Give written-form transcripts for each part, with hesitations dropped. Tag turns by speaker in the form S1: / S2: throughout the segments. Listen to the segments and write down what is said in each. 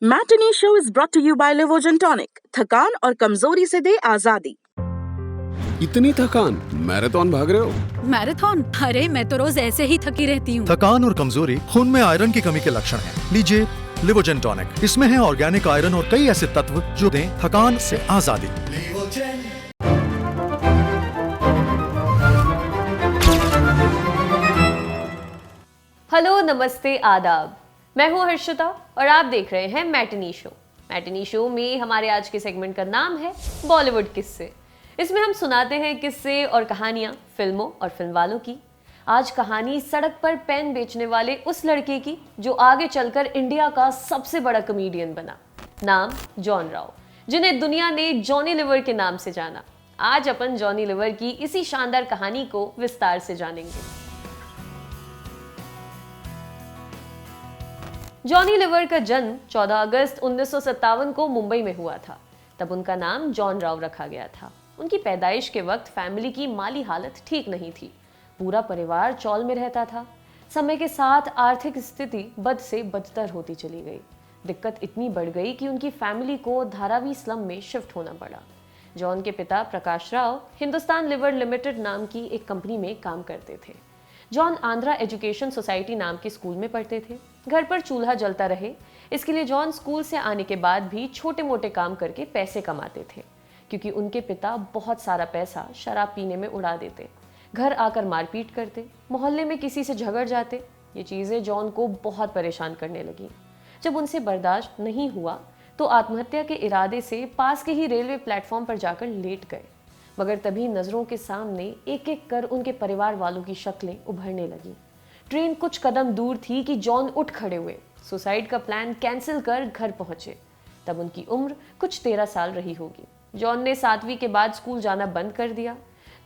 S1: Matinee show is brought to you by Livogen tonic. थकान और कमजोरी से दे आजादी।
S2: इतनी थकान, मैराथन भाग रहे हो?
S3: मैराथन? अरे मैं तो रोज ऐसे ही थकी रहती हूँ।
S4: थकान और कमजोरी खून में आयरन की कमी के लक्षण हैं। लीजिए लिवोजन टॉनिक। इसमें है ऑर्गेनिक आयरन और कई ऐसे तत्व जो दें थकान से आजादी।
S5: हेलो, नमस्ते, आदाब। मैं हूँ हर्षिता और आप देख रहे हैं मैटिनी शो। मैटिनी शो में हमारे आज के सेगमेंट का नाम है बॉलीवुड किस्से। इसमें हम सुनाते हैं किस्से और कहानियां फिल्मों और फिल्म वालों की। आज कहानी सड़क पर पेन बेचने वाले उस लड़के की जो आगे चलकर इंडिया का सबसे बड़ा कॉमेडियन बना। नाम जॉन राव, जिन्हें दुनिया ने जॉनी लिवर के नाम से जाना। आज अपन जॉनी लिवर की इसी शानदार कहानी को विस्तार से जानेंगे। जॉनी लिवर का जन्म 14 अगस्त 1957 को मुंबई में हुआ था। तब उनका नाम जॉन राव रखा गया था। उनकी पैदाइश के वक्त फैमिली की माली हालत ठीक नहीं थी। पूरा परिवार चौल में रहता था। समय के साथ आर्थिक स्थिति बद से बदतर होती चली गई। दिक्कत इतनी बढ़ गई कि उनकी फैमिली को धारावी स्लम में शिफ्ट होना पड़ा। जॉन के पिता प्रकाश राव हिंदुस्तान लिवर लिमिटेड नाम की एक कंपनी में काम करते थे। जॉन आंध्रा एजुकेशन सोसाइटी नाम के स्कूल में पढ़ते थे। घर पर चूल्हा जलता रहे, इसके लिए जॉन स्कूल से आने के बाद भी छोटे मोटे काम करके पैसे कमाते थे, क्योंकि उनके पिता बहुत सारा पैसा शराब पीने में उड़ा देते। घर आकर मारपीट करते, मोहल्ले में किसी से झगड़ जाते। ये चीज़ें जॉन को बहुत परेशान करने लगी। जब उनसे बर्दाश्त नहीं हुआ तो आत्महत्या के इरादे से पास के ही रेलवे प्लेटफॉर्म पर जाकर लेट गए। मगर तभी नज़रों के सामने एक एक कर उनके परिवार वालों की शक्लें उभरने लगी। ट्रेन कुछ कदम दूर थी कि जॉन उठ खड़े हुए, सुसाइड का प्लान कैंसिल कर घर पहुंचे। तब उनकी उम्र कुछ 13 साल रही होगी। जॉन ने 7वीं के बाद स्कूल जाना बंद कर दिया।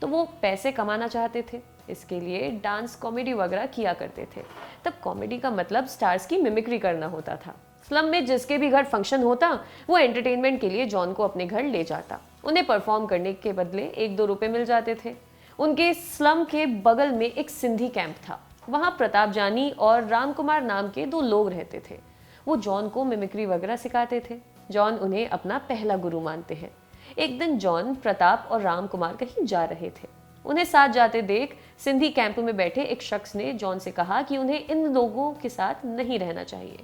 S5: तो वो पैसे कमाना चाहते थे, इसके लिए डांस कॉमेडी वगैरह किया करते थे। तब कॉमेडी का मतलब स्टार्स की मिमिक्री करना होता था। स्लम में जिसके भी घर फंक्शन होता वो एंटरटेनमेंट के लिए जॉन को अपने घर ले जाता। उन्हें परफॉर्म करने के बदले 1-2 रुपए मिल जाते थे। उनके स्लम के बगल में एक सिंधी कैंप था। वहाँ प्रताप जानी और राम कुमार नाम के 2 लोग रहते थे। वो जॉन को मिमिक्री वगैरह सिखाते थे। जॉन उन्हें अपना पहला गुरु मानते हैं। एक दिन जॉन, प्रताप और राम कुमार कहीं जा रहे थे। उन्हें साथ जाते देख सिंधी कैंप में बैठे एक शख्स ने जॉन से कहा कि उन्हें इन लोगों के साथ नहीं रहना चाहिए।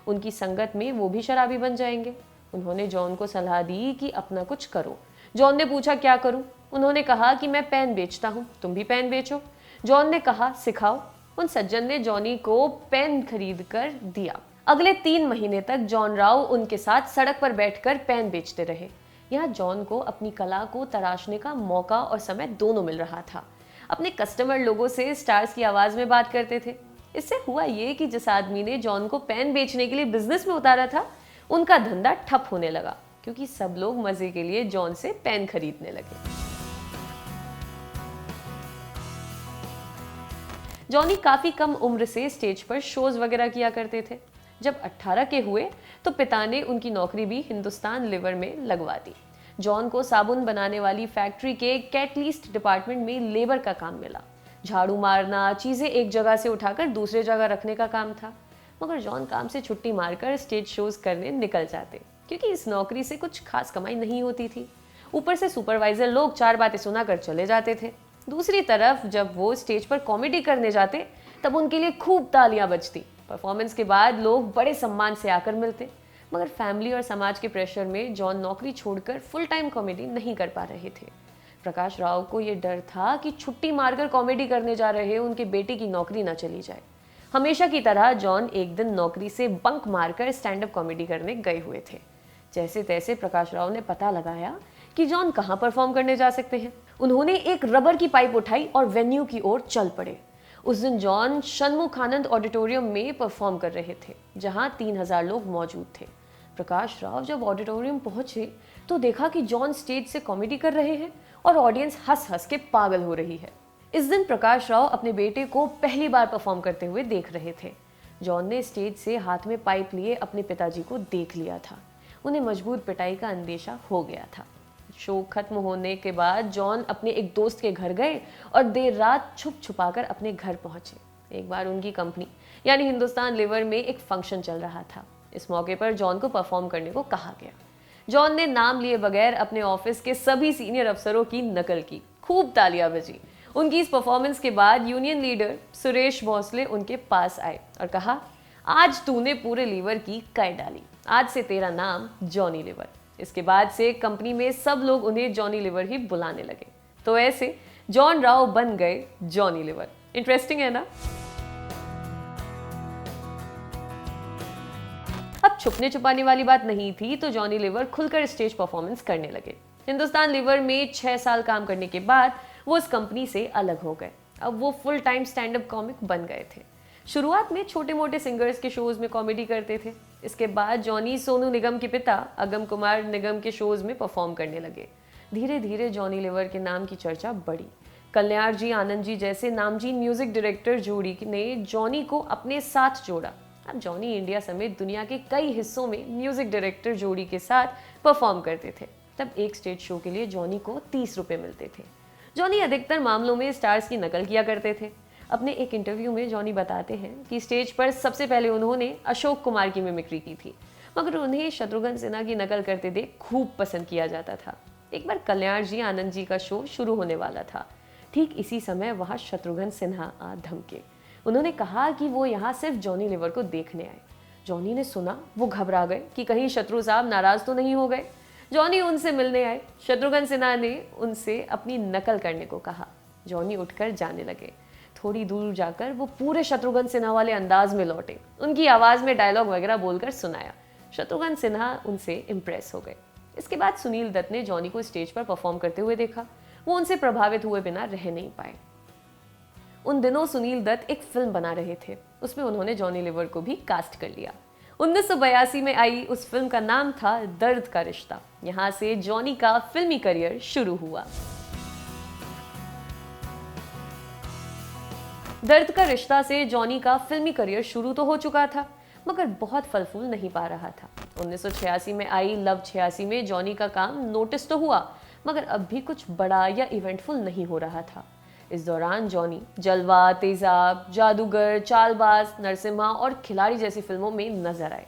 S5: उनकी संगत में वो भी शराबी बन जाएंगे। उन्होंने जॉन को सलाह दी कि अपना कुछ करो। जॉन ने पूछा, क्या करूं? उन्होंने कहा कि मैं पेन बेचता हूं, तुम भी पेन बेचो। जॉन ने कहा, सिखाओ। उन सज्जन ने जॉनी को पेन खरीद कर दिया। अगले 3 महीने तक जॉन राव उनके साथ सड़क पर बैठकर पेन बेचते रहे। यहाँ जॉन को अपनी कला को तराशने का मौका और समय दोनों मिल रहा था। अपने कस्टमर लोगों से स्टार्स की आवाज में बात करते थे। इससे हुआ ये कि जिस आदमी ने जॉन को पेन बेचने के लिए बिजनेस में उतारा था, उनका धंधा ठप होने लगा, क्योंकि सब लोग मजे के लिए जॉन से पेन खरीदने लगे। जॉनी काफी कम उम्र से स्टेज पर शोज वगैरह किया करते थे। जब 18 के हुए तो पिता ने उनकी नौकरी भी हिंदुस्तान लिवर में लगवा दी। जॉन को साबुन बनाने वाली फैक्ट्री के कैटलिस्ट डिपार्टमेंट में लेबर का काम मिला। झाड़ू मारना, चीजें एक जगह से उठाकर दूसरे जगह रखने का काम था। मगर जॉन काम से छुट्टी मारकर स्टेज शोज करने निकल जाते, क्योंकि इस नौकरी से कुछ खास कमाई नहीं होती थी। ऊपर से सुपरवाइजर लोग 4 बातें सुनाकर चले जाते थे। दूसरी तरफ जब वो स्टेज पर कॉमेडी करने जाते तब उनके लिए खूब तालियां बजती। परफॉर्मेंस के बाद लोग बड़े सम्मान से आकर मिलते। मगर फैमिली और समाज के प्रेशर में जॉन नौकरी छोड़कर फुल टाइम कॉमेडी नहीं कर पा रहे थे। प्रकाश राव को ये डर था कि छुट्टी मारकर कॉमेडी करने जा रहे उनके बेटे की नौकरी ना चली जाए। हमेशा की तरह जॉन एक दिन नौकरी से बंक मारकर स्टैंड अप कॉमेडी करने गए हुए थे। जैसे तैसे प्रकाश राव ने पता लगाया कि जॉन कहाँ परफॉर्म करने जा सकते हैं। उन्होंने एक रबर की पाइप उठाई और वेन्यू की ओर चल पड़े। उस दिन जॉन षणमुखानंद ऑडिटोरियम में परफॉर्म कर रहे थे, जहां 3000 लोग मौजूद थे। प्रकाश राव जब ऑडिटोरियम पहुंचे तो देखा कि जॉन स्टेज से कॉमेडी कर रहे हैं और ऑडियंस हंस हंस के पागल हो रही है। इस दिन प्रकाश राव अपने बेटे को पहली बार परफॉर्म करते हुए देख रहे थे। जॉन ने स्टेज से हाथ में पाइप लिए अपने पिताजी को देख लिया था। उन्हें मजबूत पिटाई का अंदेशा हो गया था। शो खत्म होने के बाद जॉन अपने एक दोस्त के घर गए और देर रात छुप छुपाकर अपने घर पहुंचे। एक बार उनकी कंपनी यानी हिंदुस्तान लिवर में एक फंक्शन चल रहा था। इस मौके पर जॉन को परफॉर्म करने को कहा गया। जॉन ने नाम लिए बगैर अपने ऑफिस के सभी सीनियर अफसरों की नकल की। खूब तालियां बजी। उनकी इस परफॉर्मेंस के बाद यूनियन लीडर सुरेश भोसले उनके पास आए और कहा, आज तूने पूरे लीवर की कै डाली, आज से तेरा नाम जॉनी लीवर। इसके बाद से कंपनी में सब लोग उन्हें जॉनी लीवर ही बुलाने लगे। तो ऐसे जॉन राव बन गए जॉनी लीवर। इंटरेस्टिंग है ना। अब छुपने छुपाने वाली बात नहीं थी, तो जॉनी लीवर खुलकर स्टेज परफॉर्मेंस करने लगे। हिंदुस्तान लीवर में 6 साल काम करने के बाद वो इस कंपनी से अलग हो गए। अब वो full time stand up comic बन गए थे। शुरुआत में छोटे मोटे सिंगर्स के शोज में कॉमेडी करते थे। इसके बाद जॉनी सोनू निगम के पिता अगम कुमार निगम के शोज में परफॉर्म करने लगे। धीरे धीरे जॉनी लीवर के नाम की चर्चा बढ़ी। कल्याण जी आनंद जी जैसे नामचीन म्यूजिक डायरेक्टर जोड़ी ने जॉनी को अपने साथ जोड़ा। अब जॉनी इंडिया समेत दुनिया के कई हिस्सों में म्यूजिक डायरेक्टर जोड़ी के साथ परफॉर्म करते थे। तब एक स्टेज शो के लिए जॉनी को 30 रुपए मिलते थे। जॉनी अधिकतर मामलों में स्टार्स की नकल किया करते थे। अपने एक इंटरव्यू में जॉनी बताते हैं कि स्टेज पर सबसे पहले उन्होंने अशोक कुमार की मिमिक्री की थी, मगर उन्हें शत्रुघ्न सिन्हा की नकल करते देख खूब पसंद किया जाता था। एक बार कल्याण जी आनंद जी का शो शुरू होने वाला था। ठीक इसी समय वहां शत्रुघ्न सिन्हा आ धमके। उन्होंने कहा कि वो यहाँ सिर्फ जॉनी लीवर को देखने आए। जॉनी ने सुना, वो घबरा गए कि कहीं शत्रु साहब नाराज तो नहीं हो गए। जॉनी उनसे मिलने आए। शत्रुघ्न सिन्हा ने उनसे अपनी नकल करने को कहा। जॉनी उठकर जाने लगे। थोड़ी दूर जाकर वो पूरे शत्रुघ्न सिन्हा वाले अंदाज में लौटे। उनकी आवाज में डायलॉग वगैरह बोलकर सुनाया। शत्रुघ्न सिन्हा उनसे इम्प्रेस हो गए। इसके बाद सुनील दत्त ने जॉनी को स्टेज पर परफॉर्म करते हुए देखा। वो उनसे प्रभावित हुए बिना रह नहीं पाए। उन दिनों सुनील दत्त एक फिल्म बना रहे थे। उसमें उन्होंने जॉनी लीवर को भी कास्ट कर लिया। 1982 में आई उस फिल्म का नाम था दर्द का रिश्ता। यहां से जॉनी का फिल्मी करियर शुरू हुआ। दर्द का रिश्ता से जॉनी का फिल्मी करियर शुरू तो हो चुका था, मगर बहुत फल फूल नहीं पा रहा था। 1986 में आई लव 86 में जॉनी का काम नोटिस तो हुआ, मगर अब भी कुछ बड़ा या इवेंटफुल नहीं हो रहा था। इस दौरान जॉनी जलवा, तेजाब, जादूगर, चालबाज, नरसिम्हा और खिलाड़ी जैसी फिल्मों में नजर आए।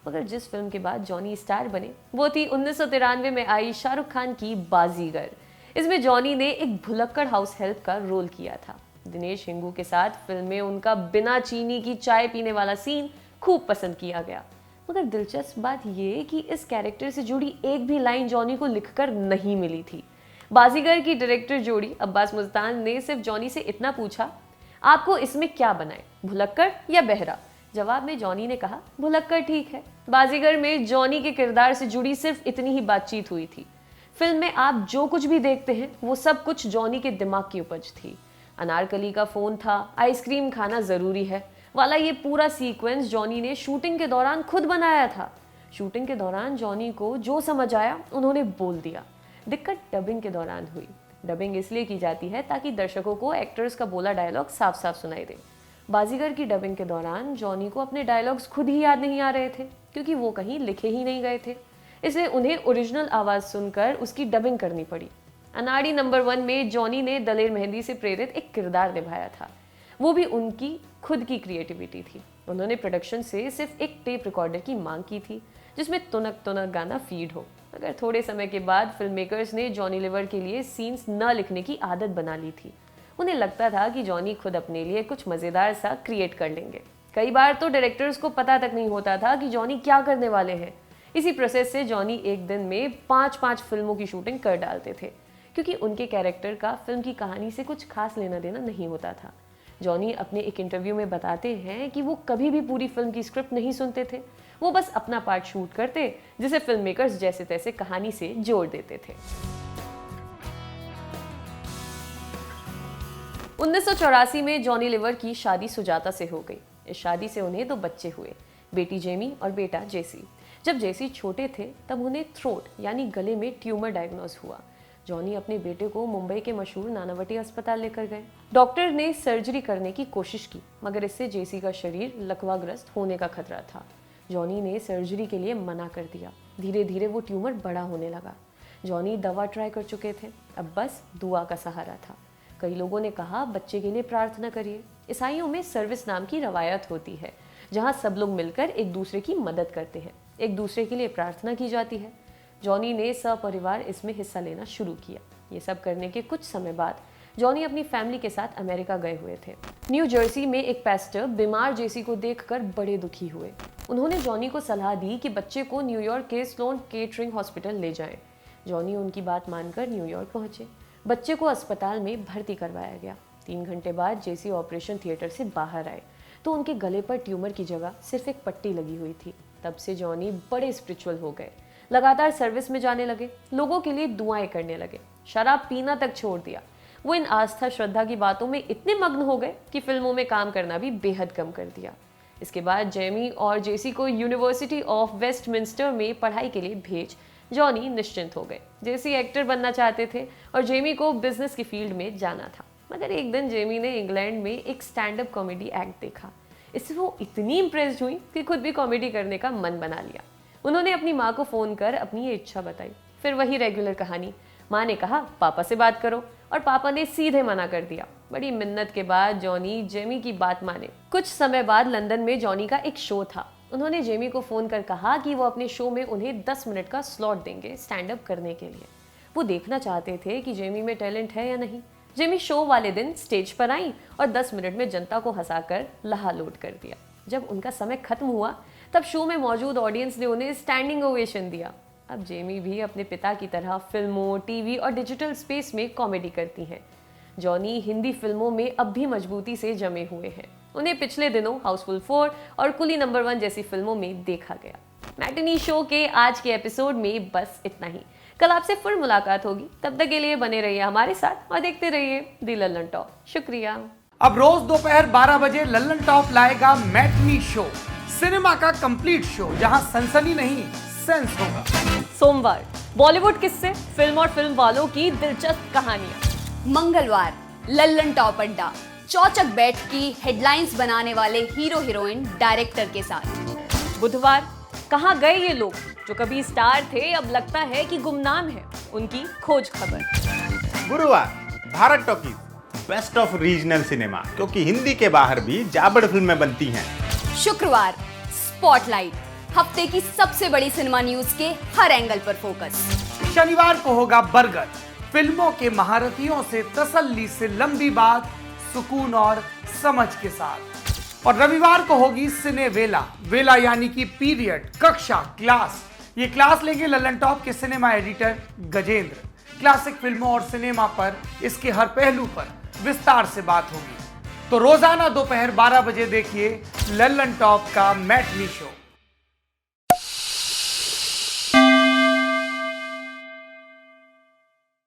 S5: मगर जिस फिल्म के बाद जॉनी स्टार बने वो थी 1993 में आई शाहरुख खान की बाजीगर। इसमें जॉनी ने एक भुलक्कड़ हाउस हेल्प का रोल किया था। दिनेश हिंगू के साथ फिल्म में उनका बिना चीनी की चाय पीने वाला सीन खूब पसंद किया गया। मगर दिलचस्प बात यह कि इस कैरेक्टर से जुड़ी एक भी लाइन जॉनी को लिखकर नहीं मिली थी। बाजीगर की डायरेक्टर जोड़ी अब्बास मुस्तान ने सिर्फ जॉनी से इतना पूछा, आपको इसमें क्या बनाए, भुलक्कड़ या बहरा? जवाब में जॉनी ने कहा, भुलक्कड़ ठीक है। बाजीगर में जॉनी के किरदार से जुड़ी सिर्फ इतनी ही बातचीत हुई थी। फिल्म में आप जो कुछ भी देखते हैं वो सब कुछ जॉनी के दिमाग की उपज थी। अनारकली का फोन था, आइसक्रीम खाना जरूरी है वाला ये पूरा सीक्वेंस जॉनी ने शूटिंग के दौरान खुद बनाया था। शूटिंग के दौरान जॉनी को जो समझ आया उन्होंने बोल दिया। दिक्कत डबिंग के दौरान हुई। डबिंग इसलिए की जाती है ताकि दर्शकों को एक्टर्स का बोला डायलॉग साफ साफ सुनाई दे। बाजीगर की डबिंग के दौरान जॉनी को अपने डायलॉग्स खुद ही याद नहीं आ रहे थे, क्योंकि वो कहीं लिखे ही नहीं गए थे। इसलिए उन्हें ओरिजिनल आवाज सुनकर उसकी डबिंग करनी पड़ी। अनाड़ी नंबर 1 में जॉनी ने दलेर मेहंदी से प्रेरित एक किरदार निभाया था। वो भी उनकी खुद की क्रिएटिविटी थी। उन्होंने प्रोडक्शन से सिर्फ एक टेप रिकॉर्डर की मांग की थी जिसमें तुनक तुनक गाना फीड हो। मगर थोड़े समय के बाद फिल्म मेकर्स ने जॉनी लीवर के लिए सीन्स न लिखने की आदत बना ली थी। उन्हें लगता था कि जॉनी खुद अपने लिए कुछ मज़ेदार सा क्रिएट कर लेंगे। कई बार तो डायरेक्टर्स को पता तक नहीं होता था कि जॉनी क्या करने वाले हैं। इसी प्रोसेस से जॉनी एक दिन में 5-5 फिल्मों की शूटिंग कर डालते थे, क्योंकि उनके कैरेक्टर का फिल्म की कहानी से कुछ खास लेना देना नहीं होता था। जॉनी अपने एक इंटरव्यू में बताते हैं कि वो कभी भी पूरी फिल्म की स्क्रिप्ट नहीं सुनते थे। वो बस अपना पार्ट शूट करते, जिसे फिल्म मेकर्स जैसे तैसे कहानी से जोड़ देते थे। 1984 में जॉनी लीवर की शादी सुजाता से हो गई। इस शादी से उन्हें 2 बच्चे हुए, बेटी जेमी और बेटा जेसी। जब जेसी छोटे थे तब उन्हें थ्रोट यानी गले में ट्यूमर डायग्नोज हुआ। जॉनी अपने बेटे को मुंबई के मशहूर नानावटी अस्पताल लेकर गए। डॉक्टर ने सर्जरी करने की कोशिश की, मगर इससे जेसी का शरीर लकवाग्रस्त होने का खतरा था। जॉनी ने सर्जरी के लिए मना कर दिया। धीरे धीरे वो ट्यूमर बड़ा होने लगा। जॉनी दवा ट्राई कर चुके थे, अब बस दुआ का सहारा था। कई लोगों ने कहा, बच्चे के लिए प्रार्थना करिए। ईसाइयों में सर्विस नाम की रवायत होती है, जहां सब लोग मिलकर एक दूसरे की मदद करते हैं, एक दूसरे के लिए प्रार्थना की जाती है। जॉनी ने सपरिवार इसमें हिस्सा लेना शुरू किया। ये सब करने के कुछ समय बाद जॉनी अपनी फैमिली के साथ अमेरिका गए हुए थे। न्यू जर्सी में एक पेस्टर बीमार जेसी को देखकर बड़े दुखी हुए। उन्होंने जॉनी को सलाह दी कि बच्चे को न्यूयॉर्क के स्लोन केटरिंग हॉस्पिटल ले जाएं। जॉनी उनकी बात मानकर न्यूयॉर्क पहुंचे। बच्चे को अस्पताल में भर्ती करवाया गया। 3 घंटे बाद जेसी ऑपरेशन थिएटर से बाहर आए तो उनके गले पर ट्यूमर की जगह सिर्फ एक पट्टी लगी हुई थी। तब से जॉनी बड़े स्पिरिचुअल हो गए। लगातार सर्विस में जाने लगे, लोगों के लिए दुआएं करने लगे, शराब पीना तक छोड़ दिया। वो इन आस्था श्रद्धा की बातों में इतने मग्न हो गए कि फिल्मों में काम करना भी बेहद कम कर दिया। इसके बाद जेमी और जेसी को यूनिवर्सिटी ऑफ वेस्टमिंस्टर में पढ़ाई के लिए भेज जॉनी निश्चिंत हो गए। जेसी एक्टर बनना चाहते थे और जेमी को बिजनेस की फील्ड में जाना था। मगर एक दिन जेमी ने इंग्लैंड में एक स्टैंड अप कॉमेडी एक्ट देखा। इससे वो इतनी इम्प्रेस्ड हुई कि खुद भी कॉमेडी करने का मन बना लिया। उन्होंने अपनी माँ को फ़ोन कर अपनी ये इच्छा बताई। फिर वही रेगुलर कहानी। माँ ने कहा पापा से बात करो और पापा ने सीधे मना कर दिया। बड़ी मिन्नत के बाद जॉनी जेमी की बात माने। कुछ समय बाद लंदन में जॉनी का एक शो था। उन्होंने जेमी को फ़ोन कर कहा कि वो अपने शो में उन्हें 10 मिनट का स्लॉट देंगे स्टैंड अप करने के लिए। वो देखना चाहते थे कि जेमी में टैलेंट है या नहीं। जेमी शो वाले दिन स्टेज पर आई और 10 मिनट में जनता को हंसाकर लहा-लोट कर दिया। जब उनका समय खत्म हुआ तब शो में मौजूद ऑडियंस ने उन्हें स्टैंडिंग ओवेशन दिया। अब जेमी भी अपने पिता की तरह फिल्मों, टीवी और डिजिटल स्पेस में कॉमेडी करती हैं। जॉनी हिंदी फिल्मों में अब भी मजबूती से जमे हुए हैं। उन्हें पिछले दिनों हाउसफुल 4 और कुली नंबर 1 जैसी फिल्मों में देखा गया। मैटिनी शो के आज के एपिसोड में बस इतना ही। कल आपसे फिर मुलाकात होगी। तब तक के लिए बने रहिए हमारे साथ और देखते रहिए दी लल्लन टॉप। शुक्रिया।
S6: अब रोज दोपहर 12 बजे लल्लन टॉप लाएगा मैटिनी शो, सिनेमा का कंप्लीट शो जहां सनसनी नहीं सेंस होगा।
S5: सोमवार बॉलीवुड किस्से, फिल्म और फिल्म वालों की दिलचस्प कहानियां।
S7: मंगलवार लल्लन टॉप अड्डा, चौचक बैठ की हेडलाइंस बनाने वाले हीरो हीरोइन डायरेक्टर के साथ।
S5: बुधवार कहां गए ये लोग जो कभी स्टार थे अब लगता है कि गुमनाम है, उनकी खोज खबर।
S8: गुरुवार Bharat talkies, best of regional cinema, क्योंकि हिंदी के बाहर भी जाबड़ फिल्में बनती हैं।
S7: शुक्रवार स्पॉटलाइट, हफ्ते की सबसे बड़ी सिनेमा न्यूज के हर एंगल पर फोकस।
S6: शनिवार को होगा बर्गर, फिल्मों के महारथियों से तसल्ली से लंबी बात, सुकून और समझ के साथ। और रविवार को होगी सिने वेला, वेला यानी कि पीरियड, कक्षा, क्लास। ये क्लास लेंगे लल्लन टॉप के सिनेमा एडिटर गजेंद्र। क्लासिक फिल्मों और सिनेमा पर, इसके हर पहलू पर विस्तार से बात होगी। तो रोजाना दोपहर 12 बजे देखिए लल्लन टॉप का मैटिनी शो।